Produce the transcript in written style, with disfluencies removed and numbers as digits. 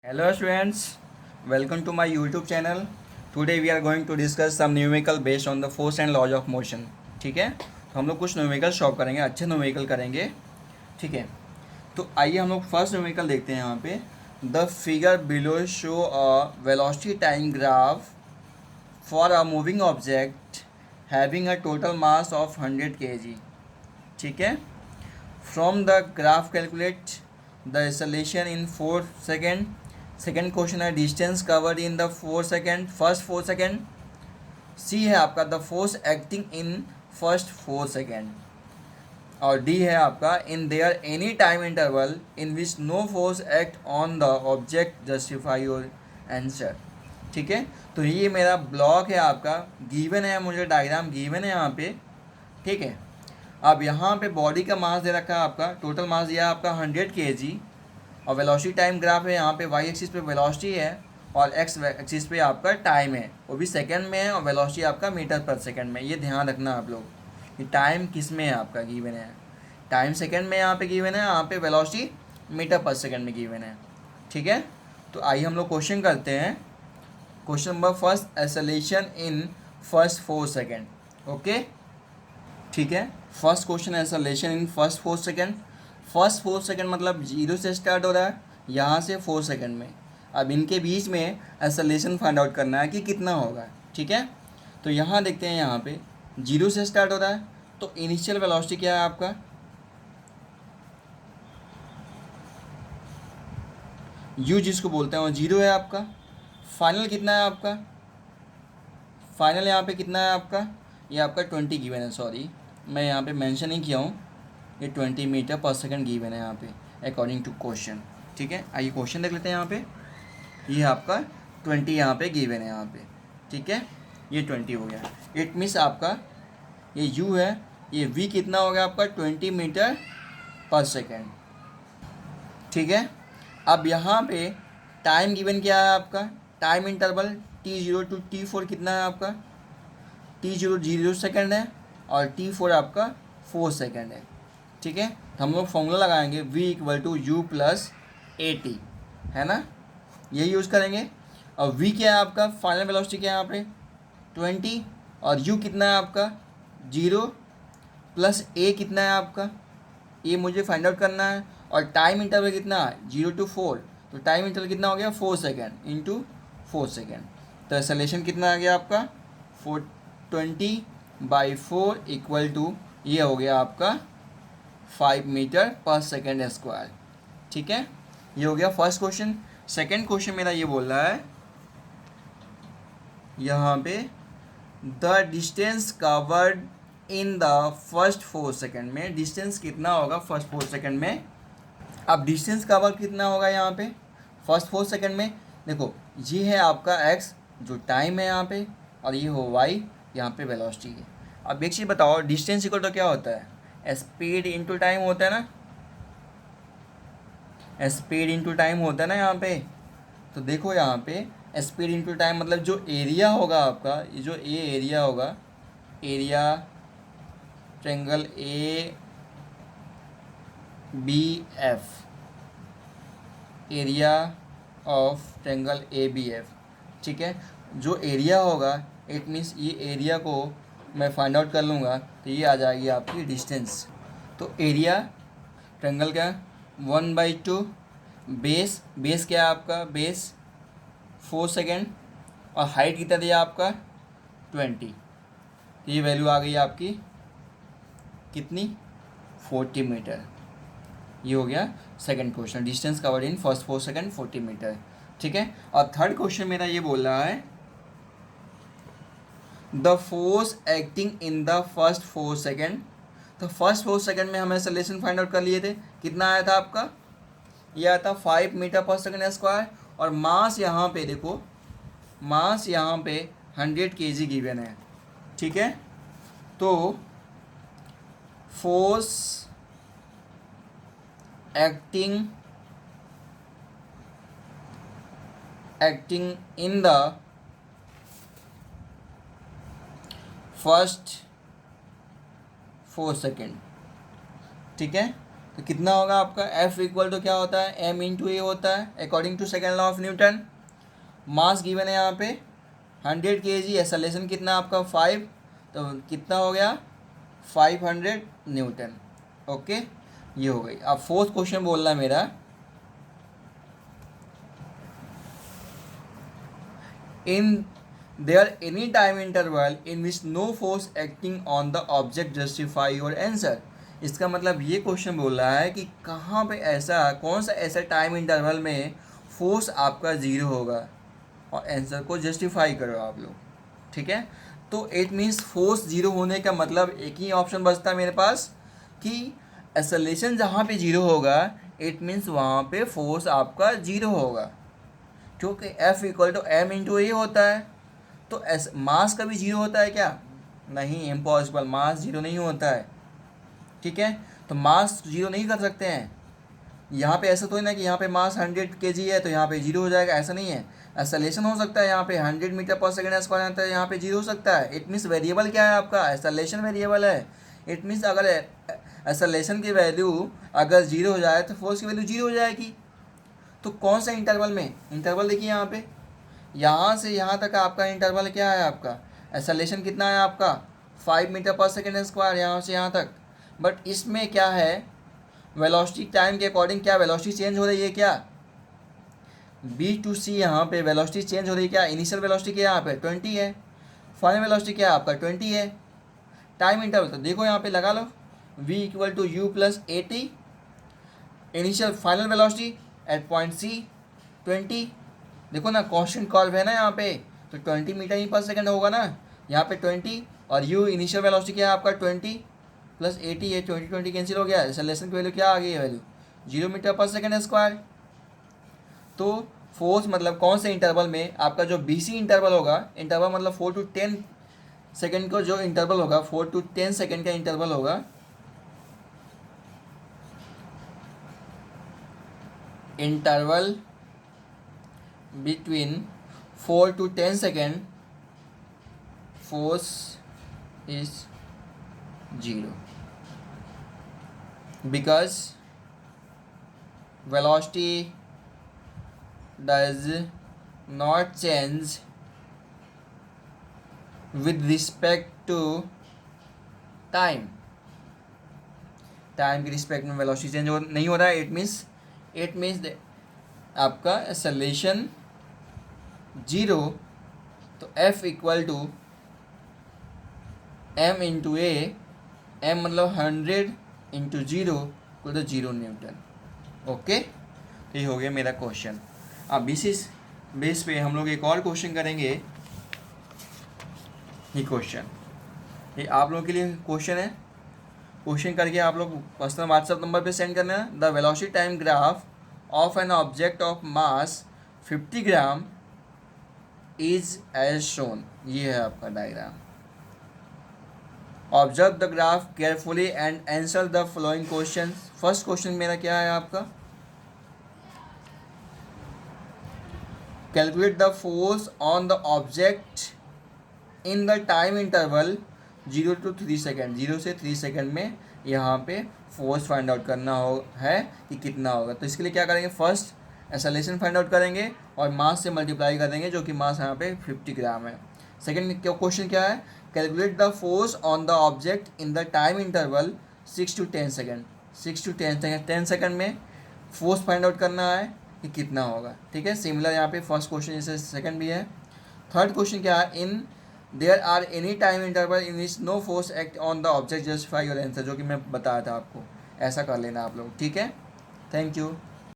Hello students, welcome to my YouTube channel. Today we are going to discuss some numerical based on the force and laws of motion. ठीक है, तो हम लोग कुछ numerical solve करेंगे, अच्छे numerical करेंगे. ठीक है, तो आइए हम लोग फर्स्ट numerical देखते हैं यहाँ पे. The figure below show a velocity time graph for a moving object having a total mass of 100 kg. ठीक है, from the graph calculate the acceleration in 4 second. Second question है distance covered in the 4 second. First 4 second. C है आपका the force acting in first 4 second. और D है आपका in there any time interval in which no force act on the object justify your answer. ठीक है, तो ये मेरा ब्लॉक है आपका. गिवन है, मुझे डायग्राम गिवन है यहाँ पे. ठीक है, अब यहाँ पे बॉडी का मास दे रखा है आपका. टोटल मास दिया है आपका 100 kg. और वेलोसिटी टाइम ग्राफ है यहाँ पे. वाई एक्सिस पे वेलोसिटी है और एक्स एक्सिस पे आपका टाइम है, वो भी सेकंड में है. और वेलोसिटी आपका मीटर पर सेकंड में. ये ध्यान रखना आप लोग कि टाइम किस में है आपका गिवन है. टाइम सेकंड में यहाँ पे गिवन है, यहाँ पे वेलोसिटी मीटर पर सेकंड में गिवन है. ठीक है, तो आइए हम लोग क्वेश्चन करते हैं. Question number first, acceleration in first 4 second. Okay, ठीक है, first question acceleration in first 4 second. First 4 second मतलब 0 से स्टार्ट हो रहा है, यहाँ से 4 सेकेंड में. अब इनके बीच में एक्सेलरेशन फाइंड आउट करना है कि कितना होगा. ठीक है, तो यहाँ देखते हैं, यहाँ पे 0 से स्टार्ट हो रहा है, तो इनिशियल वेलोसिटी क्या है आपका, u जिसको बोलते हैं वो 0 है आपका. फाइनल कितना है आपका, फाइनल यहाँ पे कितना है आपका, ये आपका 20 गिवन है. सॉरी, मैं यहाँ पे मेंशन नहीं किया हूँ. ये 20 मीटर पर सेकंड गिवन है यहाँ पे अकॉर्डिंग टू क्वेश्चन. ठीक है, आइए क्वेश्चन देख लेते हैं. यहाँ पे ये आपका 20 यहाँ पे गिवन है यहाँ पे. ठीक है, ये 20 हो गया. इट मीन्स आपका ये u है, ये v कितना हो गया आपका 20 मीटर पर सेकेंड. ठीक है, अब यहाँ पे टाइम गिवन क्या है आपका, time interval t0 to t4 कितना है आपका, t0 0 सेकेंड है और t4 आपका 4 सेकेंड है. ठीक है, तो हम लोग फॉर्मूला लगाएंगे v equal to u plus a t, है ना, यही यूज़ करेंगे. और v क्या है आपका, फाइनल वेलोसिटी क्या है यहाँ पे 20, और u कितना है आपका 0, प्लस a कितना है आपका, ये मुझे फाइंड आउट करना है. और टाइम इंटरवल कितना है 0 to 4, तो टाइम इंटरवल कितना हो गया 4 सेकेंड इंटू 4 सेकेंड. तो एक्सेलरेशन कितना आ गया आपका 420/4 इक्वल टू, ये हो गया आपका 5 मीटर पर सेकेंड स्क्वायर. ठीक है, ये हो गया फर्स्ट क्वेश्चन. सेकेंड क्वेश्चन मेरा ये बोल रहा है यहाँ पे the distance covered in the first 4 second में. डिस्टेंस कितना होगा फर्स्ट 4 सेकेंड में. अब डिस्टेंस कवर कितना होगा यहाँ पे फर्स्ट 4 सेकेंड में. देखो, ये है आपका x जो टाइम है यहाँ पे, और ये हो y यहाँ पे वेलोसिटी है. अब एक चीज़ बताओ, डिस्टेंस इक्वल तो क्या होता है, स्पीड इंटू टाइम होता है ना, स्पीड इंटू टाइम होता है ना यहाँ पे. तो देखो यहाँ पे स्पीड इंटू टाइम मतलब जो एरिया होगा आपका, ये जो ए एरिया होगा, area triangle A B F, area of triangle A B F. ठीक है, जो एरिया होगा इट मीन्स ये एरिया को मैं फाइंड आउट कर लूँगा, तो ये आ जाएगी आपकी डिस्टेंस. तो एरिया ट्रायंगल का 1/2, बेस, बेस क्या है आपका, बेस 4 सेकेंड, और हाइट कितना दिया आपका 20. तो ये वैल्यू आ गई आपकी कितनी 40 मीटर. ये हो गया second question, distance covered in first 4 second 40 metre. ठीक है, और थर्ड क्वेश्चन मेरा ये बोल रहा है the force acting in the first 4 second. तो फर्स्ट 4 सेकेंड में हमें एक्सेलरेशन फाइंड आउट कर लिए थे. कितना आया था आपका, ये आया था 5 मीटर पर सेकेंड स्क्वायर. और मास यहाँ पे देखो, मास यहाँ पे 100 kg गिवन है. ठीक है, तो force acting in the first 4 second. ठीक है, तो कितना होगा आपका F इक्वल टू क्या होता है, m इंटू ए होता है according to second law of Newton. Mass given है यहाँ पे 100 kg, एक्सेलरेशन कितना आपका 5, तो कितना हो गया 500 न्यूटन। ओके, ये हो गई। अब फोर्थ क्वेश्चन बोलना मेरा, in there any time interval in which no force acting on the object justify your answer. इसका मतलब ये क्वेश्चन बोल रहा है कि कहाँ पे ऐसा, कौन सा ऐसा टाइम इंटरवल में फोर्स आपका ज़ीरो होगा, और आंसर को जस्टिफाई करो आप लोग। ठीक है, तो इट मीन्स फोर्स ज़ीरो होने का मतलब एक ही ऑप्शन बचता है मेरे पास कि एक्सेलरेशन जहाँ पे ज़ीरो होगा इट मीन्स वहाँ पे फोर्स आपका ज़ीरो होगा, क्योंकि F equal to m into a होता है। तो मास का भी जीरो होता है क्या, नहीं, इम्पॉसिबल, मास जीरो नहीं होता है। ठीक है, तो मास जीरो नहीं कर सकते हैं। यहाँ पे ऐसा तो है ना कि यहाँ पे मास 100 kg है तो यहाँ पे जीरो हो जाएगा, ऐसा नहीं है। एक्सेलरेशन हो सकता है यहाँ पे 100 मीटर पर सेकेंड स्क्वायर आता है, यहाँ पे जीरो हो सकता है। इट मीन्स वेरिएबल क्या है आपका, एक्सेलरेशन वेरिएबल है। इट मीन्स अगर एक्सेलरेशन की वैल्यू अगर जीरो हो जाए तो फोर्स की वैल्यू जीरो हो जाएगी। तो कौन सा इंटरवल में, इंटरवल देखिए यहाँ पे, यहाँ से यहाँ तक आपका इंटरवल क्या है, आपका एक्सेलरेशन कितना है आपका 5 मीटर पर सेकेंड स्क्वायर, यहाँ से यहाँ तक। बट इसमें क्या है, वेलोसिटी टाइम के अकॉर्डिंग क्या वेलोसिटी चेंज हो रही है, क्या बी टू सी यहाँ पे वेलोसिटी चेंज हो रही है क्या। इनिशियल वेलोसिटी क्या यहाँ पे 20 है, फाइनल वेलोसिटी क्या है आपका 20 है। टाइम इंटरवल तो देखो यहाँ पे लगा लो, v equal to u plus a t, initial final velocity at point C 20। देखो ना कांस्टेंट कर्व है ना यहाँ पे, तो 20 मीटर ही पर सेकंड होगा ना यहाँ पे 20, और यू इनिशियल वेलोसिटी क्या है आपका 20 प्लस 80 है, 20 कैंसिल हो गया। एक्सेलरेशन की वैल्यू क्या आ गई है, वैल्यू 0 मीटर पर सेकंड स्क्वायर। तो फोर्स मतलब कौन से इंटरवल में आपका जो BC इंटरवल होगा, इंटरवल मतलब 4 to 10 सेकेंड को जो इंटरवल होगा, 4 to 10 सेकेंड का इंटरवल होगा, interval between 4 to 10 second, force is 0 because velocity does not change with respect to time। Time के रिस्पेक्ट में वेलोसिटी चेंज नहीं हो रहा है। इट मीन्स आपका एक्सेलरेशन 0, तो F equal to m into a, m मतलब 100 into 0 equal to 0 newton. Okay, तो ये हो गया मेरा क्वेश्चन। अब इस बेस पे हम लोग एक और क्वेश्चन करेंगे। ये क्वेश्चन, ये आप लोगों के लिए क्वेश्चन है, क्वेश्चन करके आप लोग पर्सनल व्हाट्सएप नंबर पे सेंड करना है। The velocity time graph of an object of mass 50 gram is as shown. ये है आपका diagram. Observe the graph carefully and answer the following question. First question मेरा क्या है आपका, calculate the force on the object in the time interval 0 to 3 second. 0 से 3 second में यहाँ पे फोर्स फाइंड आउट करना है कि कितना होगा। तो इसके लिए क्या करेंगे, फर्स्ट एक्सेलरेशन फाइंड आउट करेंगे और मास से मल्टीप्लाई करेंगे, जो कि मास यहाँ पे 50 ग्राम है। सेकेंड क्वेश्चन क्या है, calculate the force on the object in the time interval 6 to 10 second. 6 to 10 second में फोर्स फाइंड आउट करना है कि कितना होगा। ठीक है, सिमिलर यहाँ पे फर्स्ट क्वेश्चन जैसे सेकेंड भी है। थर्ड क्वेश्चन क्या है, in there are any time interval in which no force act on the object justify your answer, जो कि मैं बताया था आपको, ऐसा कर लेना आप लोग। ठीक है, थैंक यू।